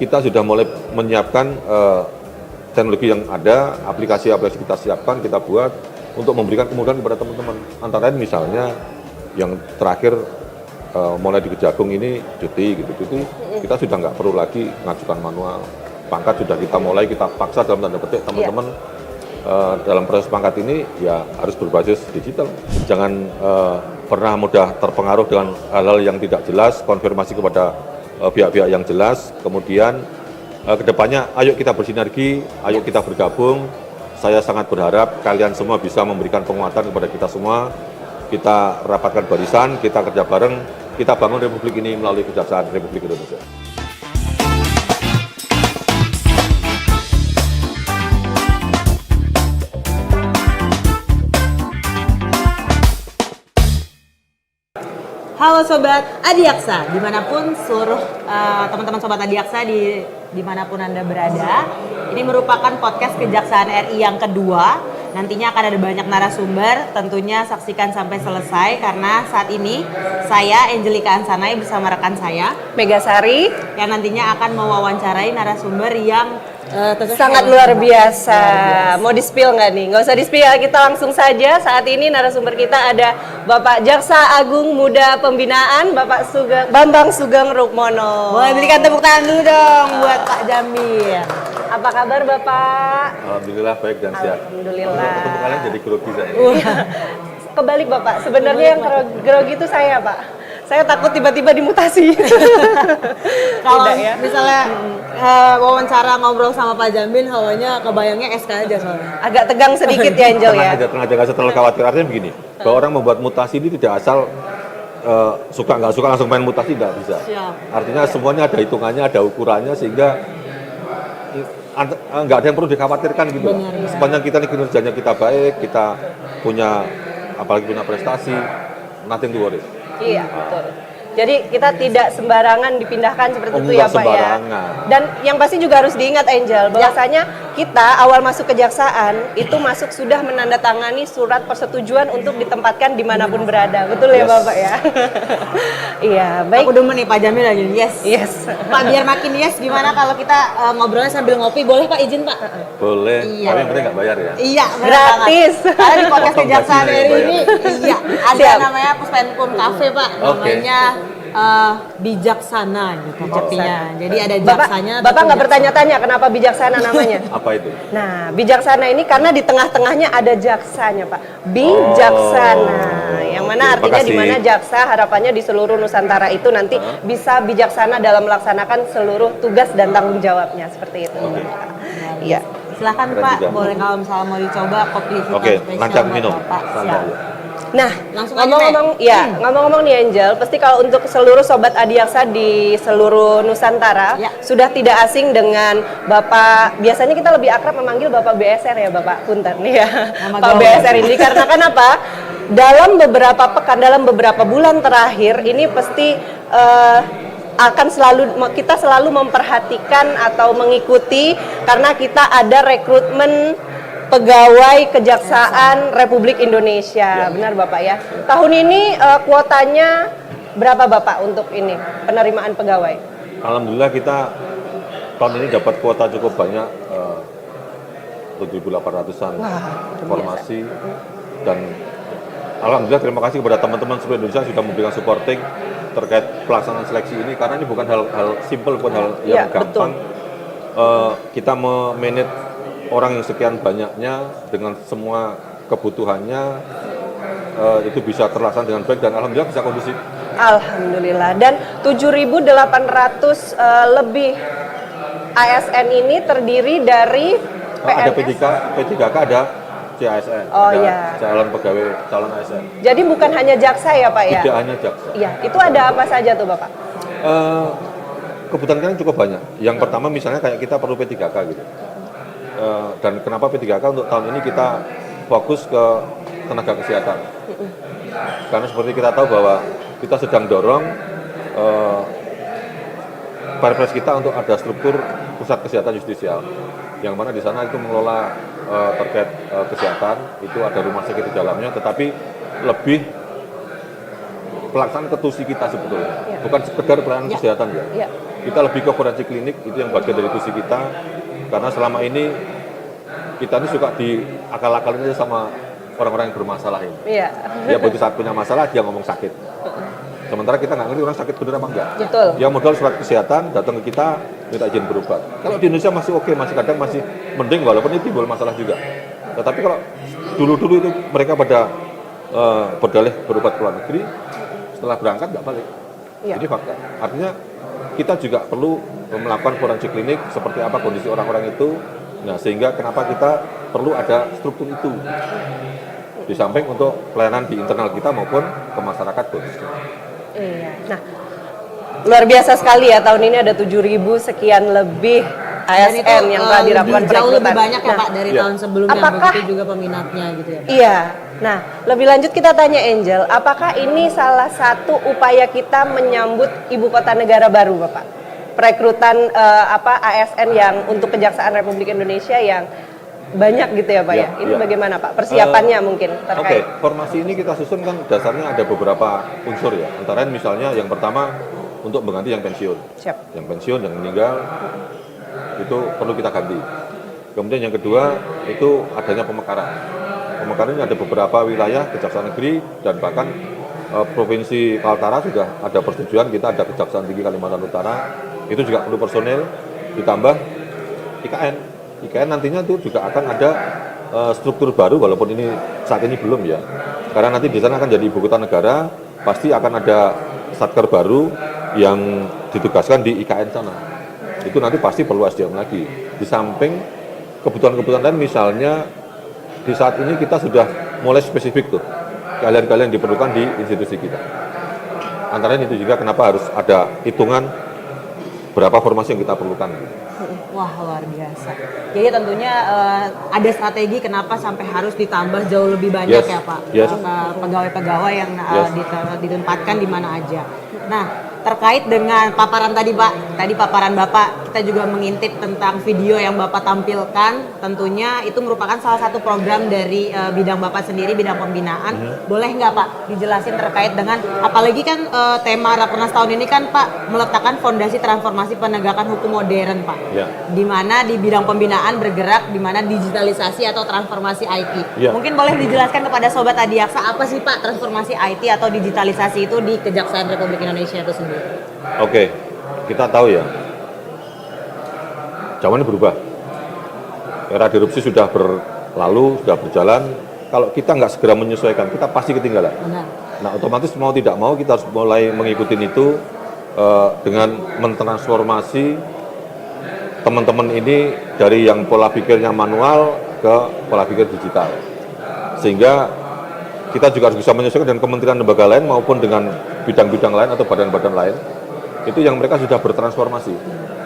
kita sudah mulai menyiapkan teknologi yang ada, aplikasi-aplikasi kita siapkan, kita buat untuk memberikan kemudahan kepada teman-teman. Antara lain misalnya yang terakhir mulai di Kejagung ini cuti gitu, kita sudah nggak perlu lagi ngajukan manual. Pangkat sudah kita paksa dalam tanda petik teman-teman dalam proses pangkat ini ya harus berbasis digital. Jangan pernah mudah terpengaruh dengan hal-hal yang tidak jelas, konfirmasi kepada pihak-pihak yang jelas. Kemudian kedepannya ayo kita bersinergi, ayo kita bergabung. Saya sangat berharap kalian semua bisa memberikan penguatan kepada kita semua. Kita rapatkan barisan, kita kerja bareng, kita bangun Republik ini melalui Kejaksaan Republik Indonesia. Halo Sobat Adiaksa, dimanapun seluruh teman-teman Sobat Adiaksa dimanapun Anda berada. Ini merupakan podcast Kejaksaan RI yang kedua. Nantinya akan ada banyak narasumber, tentunya saksikan sampai selesai. Karena saat ini saya Angelika Ansanai bersama rekan saya Megasari yang nantinya akan mewawancarai narasumber yang sangat luar biasa. Mau di-spill nggak nih? Nggak usah di-spill, kita langsung saja. Saat ini narasumber kita ada Bapak Jaksa Agung Muda Pembinaan, Bapak Bambang Sugeng Rukmono. boleh berikan tepuk tangan dulu dong buat Pak Jamil. Apa kabar Bapak? Alhamdulillah baik dan sehat. Alhamdulillah. Ketemu kalian jadi grogi saya. Kebalik Bapak, sebenarnya yang grogi itu saya Pak. Saya takut tiba-tiba dimutasi. Kalau Tidak ya? misalnya wawancara ngobrol sama Pak Jamil, hawanya kebayangnya SK aja soalnya. Agak tegang sedikit ya Angel ya. Tenang aja, nggak usah terlalu khawatir. Artinya begini, bahwa orang membuat mutasi ini tidak asal suka nggak suka langsung main mutasi, nggak bisa. Siap. Artinya semuanya ada hitungannya, ada ukurannya, sehingga nggak ada yang perlu dikhawatirkan gitu. Benar. Sepanjang kita nih kinerjanya kita baik, kita punya apalagi punya prestasi, nothing to worry. Iya, betul. Jadi kita tidak sembarangan dipindahkan seperti itu ya Pak sembarangan. ya. Dan yang pasti juga harus diingat Angel, bahwasanya kita awal masuk kejaksaan itu masuk sudah menandatangani surat persetujuan untuk ditempatkan dimanapun berada. Betul ya Bapak ya? Iya, baik. Aku demen nih Pak Jamil lagi. Yes. Pak biar makin yes gimana kalau kita ngobrolnya sambil ngopi? Boleh Pak izin Pak? Boleh, Iya. tapi yang penting nggak bayar ya. Iya, benar Gratis. banget. Karena di podcast Potong Kejaksaan gajinya RI yang ini, iya, ada Siap. namanya Puspenkum Cafe Pak, Oke. namanya bijaksana gitu kopinya. Jadi ada Bapak, jaksanya. Bapak tapi nggak bertanya-tanya kenapa bijaksana namanya? Apa itu? Nah, bijaksana ini karena di tengah-tengahnya ada jaksanya, Pak. Bijaksana. Yang mana Terima artinya di kasih. mana jaksa harapannya di seluruh Nusantara itu nanti bisa bijaksana dalam melaksanakan seluruh tugas dan tanggung jawabnya seperti itu. Iya. Silahkan Keren Pak, juga. boleh kalau misalnya mau dicoba kopi hitam Oke, spesial nanti aku buat minum. Bapak. Santai Siap. aja. Nah, Langsung aja, ngomong-ngomong nih Angel, pasti kalau untuk seluruh sobat Adiaksa di seluruh Nusantara Ya. sudah tidak asing dengan Bapak. Biasanya kita lebih akrab memanggil Bapak BSR ya, Bapak Punten ya. Nama Pak gaul. BSR ini karena kenapa? Dalam beberapa pekan, dalam beberapa bulan terakhir ini pasti akan kita selalu memperhatikan atau mengikuti karena kita ada rekrutmen pegawai Kejaksaan Republik Indonesia. Benar Bapak ya. Tahun ini kuotanya berapa Bapak untuk ini penerimaan pegawai? Alhamdulillah kita tahun ini dapat kuota cukup banyak, 7.800-an informasi, dan alhamdulillah terima kasih kepada teman-teman seluruh Indonesia sudah memberikan supporting terkait pelaksanaan seleksi ini, karena ini bukan hal simple, bukan hal yang Ya, gampang. Kita memanage orang yang sekian banyaknya dengan semua kebutuhannya itu bisa terlaksana dengan baik dan alhamdulillah bisa kondusif. Alhamdulillah. Dan 7.800 lebih ASN ini terdiri dari Ada PNS. P3K, ada CASN, Oh, ada iya. calon pegawai, calon ASN. Jadi bukan hanya jaksa ya Pak ya? Tidak hanya jaksa. Iya, itu ada apa saja tuh Bapak? Kebutuhan kan cukup banyak. Yang pertama misalnya kayak kita perlu P3K gitu. Dan kenapa P3K untuk tahun ini kita fokus ke tenaga kesehatan. Karena seperti kita tahu bahwa kita sedang dorong Perpres kita untuk ada struktur pusat kesehatan justisial, yang mana di sana itu mengelola terkait kesehatan, itu ada rumah sakit di dalamnya, tetapi lebih pelaksanaan ketusi kita sebetulnya, bukan sekedar pelayanan kesehatan ya. kita lebih ke forensik klinik, itu yang bagian dari tusi kita. Karena selama ini kita ini suka diakal-akalin aja sama orang-orang yang bermasalah ini. Iya. Dia begitu saat punya masalah dia ngomong sakit. Sementara kita nggak ngerti orang sakit bener apa enggak. Betul. Dia modal surat kesehatan, datang ke kita minta izin berobat. Kalau di Indonesia masih oke, masih kadang masih mending walaupun itu timbul masalah juga. Tetapi kalau dulu-dulu itu mereka pada berdalih berobat ke luar negeri, setelah berangkat nggak balik. Iya. Ini fakta. Artinya kita juga perlu melakukan forensik klinik seperti apa kondisi orang-orang itu. Nah, sehingga kenapa kita perlu ada struktur itu. Di samping untuk pelayanan di internal kita maupun ke masyarakat khususnya. Iya. Nah, luar biasa sekali ya, tahun ini ada 7.000 sekian lebih Dan itu, ASN yang telah dilakukan jauh lebih perekrutan. banyak ya Nah, Pak dari iya. tahun sebelumnya, Apakah- begitu juga peminatnya gitu ya Pak. Iya. Nah, lebih lanjut kita tanya Angel, apakah ini salah satu upaya kita menyambut ibu kota negara baru, Bapak? Perekrutan ASN yang untuk Kejaksaan Republik Indonesia yang banyak gitu ya, Pak Iya, ya. Ini iya. bagaimana, Pak? Persiapannya mungkin Oke, terkait. formasi ini kita susun kan dasarnya ada beberapa unsur ya. Antara lain misalnya yang pertama untuk mengganti yang pensiun. Siap. Yang pensiun, yang meninggal itu perlu kita ganti. Kemudian yang kedua itu adanya pemekaran. Pemekaran ini ada beberapa wilayah Kejaksaan Negeri dan bahkan Provinsi Kaltara sudah ada persetujuan kita ada Kejaksaan Tinggi Kalimantan Utara. Itu juga perlu personel ditambah IKN. IKN nantinya itu juga akan ada struktur baru walaupun ini saat ini belum ya. Karena nanti di sana akan jadi ibu kota negara, pasti akan ada satker baru yang ditugaskan di IKN sana. Itu nanti pasti perlu SDM lagi. Di samping kebutuhan-kebutuhan lain misalnya di saat ini kita sudah mulai spesifik tuh kalian-kalian diperlukan di institusi kita. Antara lain itu juga kenapa harus ada hitungan berapa formasi yang kita perlukan. Wah, luar biasa. Jadi tentunya ada strategi kenapa sampai harus ditambah jauh lebih banyak Yes, ya Pak, yes. pegawai-pegawai yang Yes. ditempatkan di mana aja. Nah, terkait dengan paparan tadi Pak, tadi paparan Bapak, kita juga mengintip tentang video yang Bapak tampilkan. Tentunya itu merupakan salah satu program dari bidang Bapak sendiri, bidang pembinaan. Boleh nggak Pak dijelasin terkait dengan, apalagi kan tema Rakernas tahun ini kan Pak meletakkan fondasi transformasi penegakan hukum modern Pak. Ya. Di mana di bidang pembinaan bergerak, di mana digitalisasi atau transformasi IT. Ya. Mungkin boleh dijelaskan kepada Sobat Adiaksa apa sih Pak transformasi IT atau digitalisasi itu di Kejaksaan Republik Indonesia itu sendiri? Oke, kita tahu ya, zamannya berubah. Era disrupsi sudah berlalu, sudah berjalan. Kalau kita nggak segera menyesuaikan, kita pasti ketinggalan. Benar. Nah, otomatis mau tidak mau kita harus mulai mengikuti itu dengan mentransformasi teman-teman ini dari yang pola pikirnya manual ke pola pikir digital. Sehingga kita juga harus bisa menyesuaikan dengan kementerian lembaga lain maupun dengan bidang-bidang lain atau badan-badan lain. Itu yang mereka sudah bertransformasi.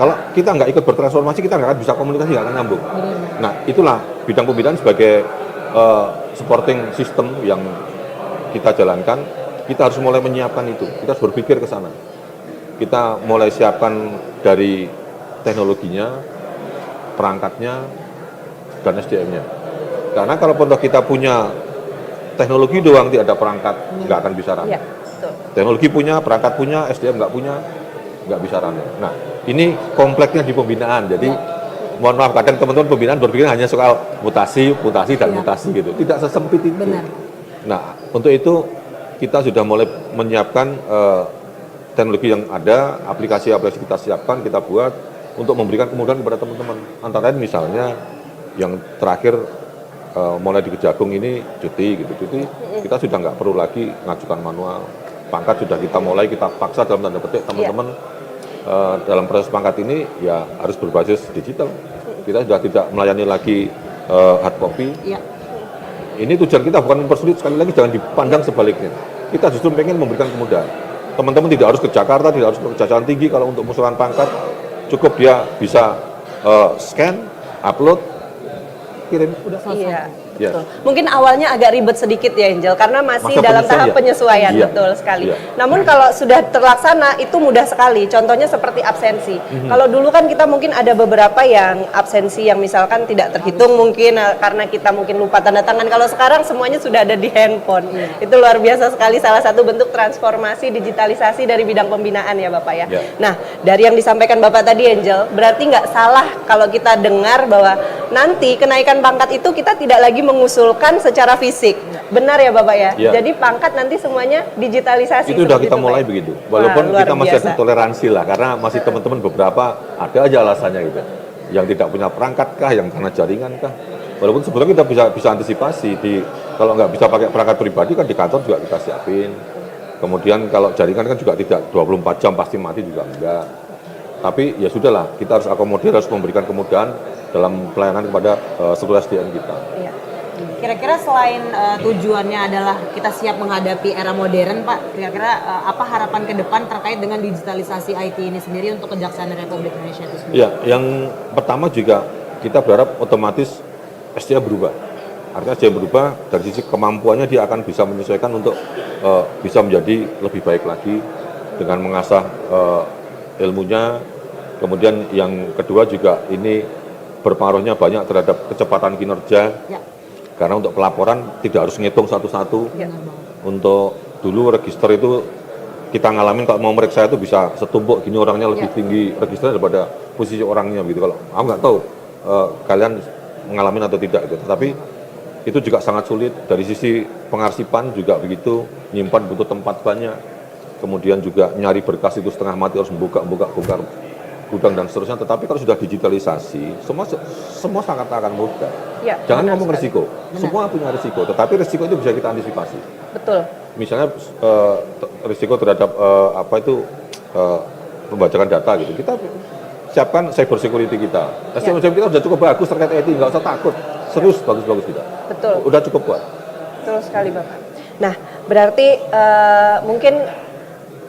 Kalau kita nggak ikut bertransformasi, kita nggak akan bisa komunikasi, nggak akan nyambung. Nah, itulah bidang pembinaan sebagai supporting system yang kita jalankan. Kita harus mulai menyiapkan itu. Kita harus berpikir ke sana. Kita mulai siapkan dari teknologinya, perangkatnya, dan SDM-nya. Karena kalau kita punya teknologi doang, tidak ada perangkat, nggak akan bisa running. Iya, betul. Teknologi punya, perangkat punya, SDM nggak punya, nggak bisa running. Nah, ini kompleksnya di pembinaan. Jadi, mohon maaf, kadang teman-teman pembinaan berpikir hanya soal mutasi, dan mutasi gitu. Tidak sesempit itu. Benar. Nah, untuk itu kita sudah mulai menyiapkan teknologi yang ada, aplikasi-aplikasi kita siapkan, kita buat untuk memberikan kemudahan kepada teman-teman. Antara lain misalnya yang terakhir mulai di Kejagung ini cuti gitu. Cuti kita sudah nggak perlu lagi ngajukan manual. Pangkat sudah kita mulai, kita paksa dalam tanda petik teman-teman dalam proses pangkat ini ya harus berbasis digital. Kita sudah tidak melayani lagi hard copy. Iya. Ini tujuan kita bukan mempersulit, sekali lagi jangan dipandang sebaliknya. Kita justru pengen memberikan kemudahan. Teman-teman tidak harus ke Jakarta, tidak harus ke Kejaksaan Tinggi kalau untuk pengusulan pangkat. Cukup dia bisa scan, upload, kirim, udah. Iya, Yes. Betul. Mungkin awalnya agak ribet sedikit ya Angel, karena masih Masa dalam tahap penyesuaian, Iya. betul sekali. Iya. Namun kalau sudah terlaksana itu mudah sekali. Contohnya seperti absensi. Kalau dulu kan kita mungkin ada beberapa yang absensi yang misalkan tidak terhitung mungkin karena kita mungkin lupa tanda tangan. Kalau sekarang semuanya sudah ada di handphone. Itu luar biasa sekali, salah satu bentuk transformasi digitalisasi dari bidang pembinaan ya Bapak ya. Iya. Nah, dari yang disampaikan Bapak tadi Angel, berarti nggak salah kalau kita dengar bahwa nanti kenaikan pangkat itu kita tidak lagi mengusulkan secara fisik. Benar ya Bapak ya? Ya. Jadi pangkat nanti semuanya digitalisasi. Itu udah seperti kita itu, mulai Pak ya? begitu. Walaupun Wah, luar kita masih biasa. ada toleransi lah, karena masih teman-teman beberapa ada aja alasannya gitu. Yang tidak punya perangkat kah, yang karena jaringan kah. Walaupun sebetulnya kita bisa antisipasi kalau nggak bisa pakai perangkat pribadi kan di kantor juga kita siapin. Kemudian kalau jaringan kan juga tidak 24 jam pasti mati juga enggak. Tapi ya sudahlah, kita harus akomodir, harus memberikan kemudahan dalam pelayanan kepada seluruh SDM kita. Iya. Kira-kira selain tujuannya adalah kita siap menghadapi era modern, Pak, kira-kira apa harapan ke depan terkait dengan digitalisasi IT ini sendiri untuk Kejaksaan Republik Indonesia itu sendiri? Ya, yang pertama juga kita berharap otomatis SDM berubah. Artinya SDM berubah dari sisi kemampuannya dia akan bisa menyesuaikan untuk bisa menjadi lebih baik lagi dengan mengasah ilmunya. Kemudian yang kedua juga ini berpengaruhnya banyak terhadap kecepatan kinerja. Ya. Karena untuk pelaporan tidak harus ngitung satu-satu. Benar banget. Untuk dulu register itu kita ngalamin kalau mau meriksa itu bisa setumpuk gini orangnya lebih tinggi register daripada posisi orangnya gitu. Kalau aku nggak tahu kalian mengalami atau tidak gitu. Tetapi itu juga sangat sulit dari sisi pengarsipan juga begitu, nyimpan butuh tempat banyak. Kemudian juga nyari berkas itu setengah mati harus bongkar gudang dan seterusnya. Tetapi kalau sudah digitalisasi, semua sangat akan mudah. Ya, Jangan benar ngomong sekali. risiko, semua punya risiko, tetapi risiko itu bisa kita antisipasi. Betul. Misalnya risiko terhadap pembajakan data gitu, kita siapkan cyber security kita. SDM kita sudah cukup bagus terkait IT, nggak usah takut, serius bagus-bagus kita. Betul. Udah cukup kuat. Betul sekali Bapak. Nah, berarti mungkin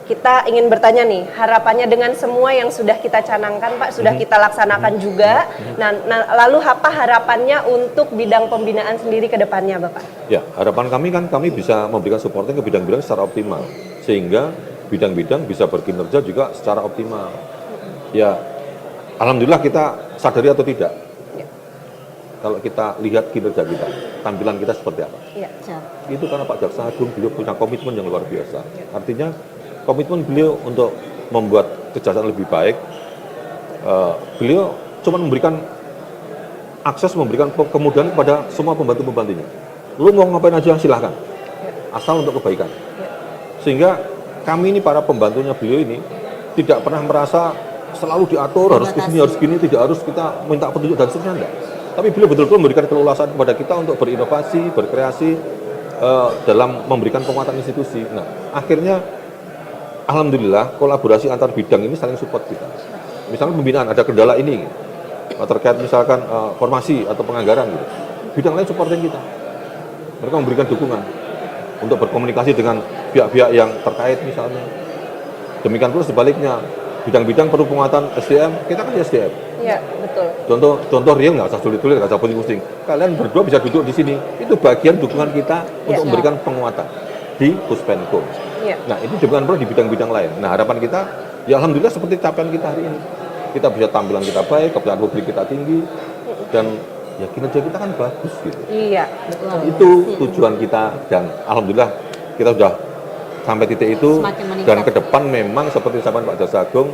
kita ingin bertanya nih, harapannya dengan semua yang sudah kita canangkan Pak, sudah kita laksanakan juga. Nah, lalu apa harapannya untuk bidang pembinaan sendiri ke depannya Bapak? Ya, harapan kami bisa memberikan supporting ke bidang-bidang secara optimal, sehingga bidang-bidang bisa berkinerja juga secara optimal. Ya, alhamdulillah kita sadari atau tidak, Ya. kalau kita lihat kinerja kita, tampilan kita seperti apa. Iya. Siap. Itu karena Pak Jaksa Agung beliau punya komitmen yang luar biasa. Artinya komitmen beliau untuk membuat kejaksaan lebih baik, beliau cuma memberikan akses, memberikan kemudahan kepada semua pembantu-pembantunya. Lu mau ngapain aja silahkan, asal untuk kebaikan. Sehingga kami ini para pembantunya beliau ini tidak pernah merasa selalu diatur, harus gini, tidak harus kita minta petunjuk dan seterusnya, enggak. Tapi beliau betul-betul memberikan keleluasaan kepada kita untuk berinovasi, berkreasi dalam memberikan penguatan institusi. Nah, akhirnya alhamdulillah kolaborasi antar bidang ini saling support kita. Misalnya pembinaan ada kendala ini terkait misalkan formasi atau penganggaran gitu. Bidang lain supportin kita. Mereka memberikan dukungan untuk berkomunikasi dengan pihak-pihak yang terkait misalnya. Demikian pula sebaliknya, bidang-bidang perlu penguatan SDM, kita kan SDM. Iya, betul. Contoh real, nggak usah sulit-sulit, nggak usah pusing-pusing. Kalian berdua bisa duduk di sini. Itu bagian dukungan kita untuk memberikan penguatan di Puspenkum. Iya. Nah, ini dukungan perlu di bidang-bidang lain. Nah, harapan kita, ya alhamdulillah seperti capaian kita hari ini. Kita bisa tampilan kita baik, kepercayaan publik kita tinggi, dan ya kinerja kita kan bagus gitu. Iya, betul. Itu tujuan kita, dan alhamdulillah kita sudah sampai titik itu. Semakin meningkat. Dan ke depan memang seperti disampaikan Pak Jaksa Agung,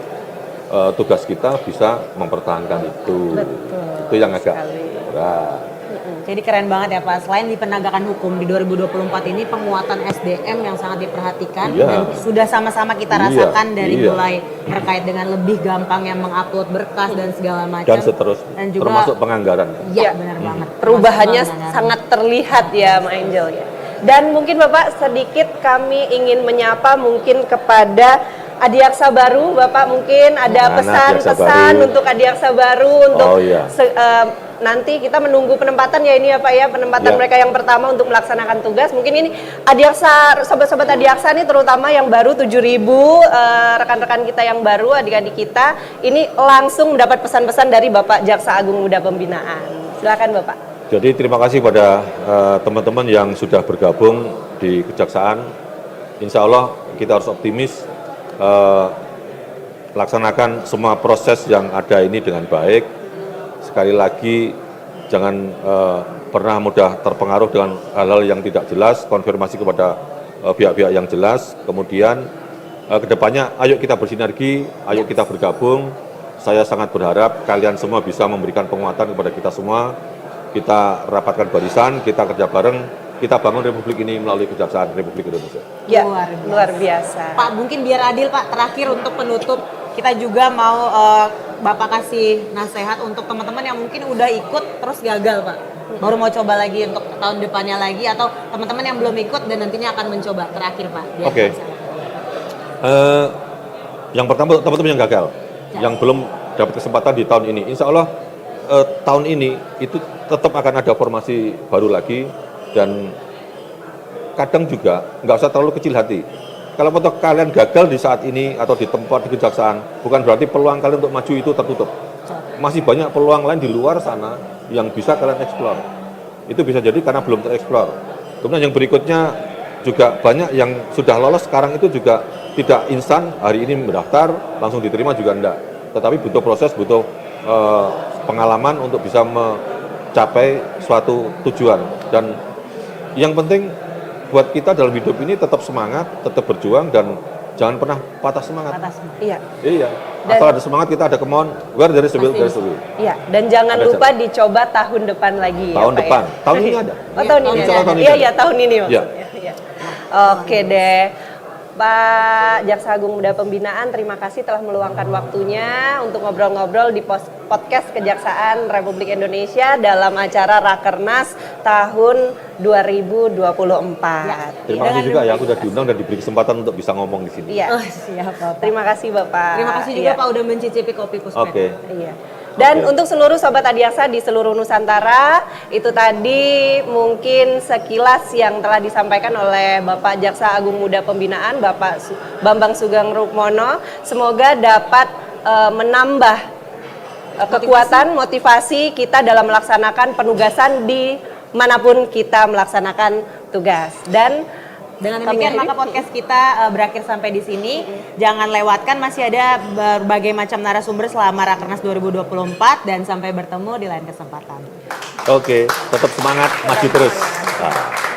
tugas kita bisa mempertahankan itu. Betul Itu yang agak sekali. berat. Jadi keren banget ya Pak, selain di penegakan hukum di 2024 ini penguatan SDM yang sangat diperhatikan Iya. dan sudah sama-sama kita Iya, rasakan dari iya. mulai terkait dengan lebih gampang yang mengupload berkas dan segala macam. Dan seterusnya, Dan juga termasuk penganggaran. Iya, benar banget. Perubahannya Termasuk penganggaran. sangat terlihat ya, Ma Angel ya. Dan mungkin Bapak sedikit kami ingin menyapa mungkin kepada Adiaksa baru, Bapak mungkin ada Mana pesan-pesan Adiaksa baru? untuk Adiaksa baru untuk Oh, iya. nanti kita menunggu penempatan ya ini ya Pak ya, penempatan Ya. mereka yang pertama untuk melaksanakan tugas. Mungkin ini Adiaksa, sobat-sobat Adiaksa nih terutama yang baru 7.000 rekan-rekan kita yang baru, adik-adik kita ini langsung mendapat pesan-pesan dari Bapak Jaksa Agung Muda Pembinaan. Silakan Bapak. Jadi terima kasih pada teman-teman yang sudah bergabung di Kejaksaan. Insya Allah kita harus optimis, laksanakan semua proses yang ada ini dengan baik. Sekali lagi jangan pernah mudah terpengaruh dengan hal-hal yang tidak jelas, konfirmasi kepada pihak-pihak yang jelas. Kemudian kedepannya ayo kita bersinergi, ayo kita bergabung. Saya sangat berharap kalian semua bisa memberikan penguatan kepada kita semua. Kita rapatkan barisan, kita kerja bareng, kita bangun Republik ini melalui Kejaksaan Republik Indonesia. Ya, Luar biasa. luar biasa. Pak, mungkin biar adil Pak, terakhir untuk penutup, kita juga mau Bapak kasih nasihat untuk teman-teman yang mungkin udah ikut terus gagal Pak. Baru mau coba lagi untuk tahun depannya lagi, atau teman-teman yang belum ikut dan nantinya akan mencoba. Terakhir Pak. Oke. Yang pertama teman-teman yang gagal, yang belum dapat kesempatan di tahun ini, insya Allah tahun ini itu tetap akan ada formasi baru lagi, dan kadang juga nggak usah terlalu kecil hati. Kalau foto kalian gagal di saat ini atau di tempat di Kejaksaan, bukan berarti peluang kalian untuk maju itu tertutup. Masih banyak peluang lain di luar sana yang bisa kalian eksplor. Itu bisa jadi karena belum tereksplor. Kemudian yang berikutnya juga banyak yang sudah lolos sekarang itu juga tidak instan hari ini mendaftar langsung diterima juga enggak. Tetapi butuh proses, butuh pengalaman untuk bisa mencapai suatu tujuan. Dan yang penting buat kita dalam hidup ini tetap semangat, tetap berjuang, dan jangan pernah patah semangat. Iya. Iya. Dan- Asal ada semangat, kita ada kemauan, where there is a will, there is a way. Iya, dan jangan Ada lupa dicoba tahun depan lagi. Tahun ya, Pak, depan. ya? Tahun ini ada. Oh, tahun ini Insya ada. Allah tahun ini Iya, ada. iya, tahun ini Iya. maksudnya. Iya. Oke deh. Pak Jaksa Agung Muda Pembinaan, terima kasih telah meluangkan waktunya untuk ngobrol-ngobrol di podcast Kejaksaan Republik Indonesia dalam acara Rakernas tahun 2024. Terima kasih juga ya, aku udah diundang dan diberi kesempatan untuk bisa ngomong di sini. Iya. Oh, siap Bapak. Terima kasih Bapak. Terima kasih juga Iya. Pak udah mencicipi kopi Puspet. Oke. Iya. Dan Oke. untuk seluruh Sobat Adiaksa di seluruh Nusantara, itu tadi mungkin sekilas yang telah disampaikan oleh Bapak Jaksa Agung Muda Pembinaan, Bapak Bambang Sugeng Rukmono. Semoga dapat menambah kekuatan, motivasi kita dalam melaksanakan penugasan di manapun kita melaksanakan tugas. Dan Dengan kami demikian akhiri. maka podcast kita berakhir sampai di sini. Jangan lewatkan, masih ada berbagai macam narasumber selama Rakernas 2024, dan sampai bertemu di lain kesempatan. Oke, tetap semangat, maju terus. Nah.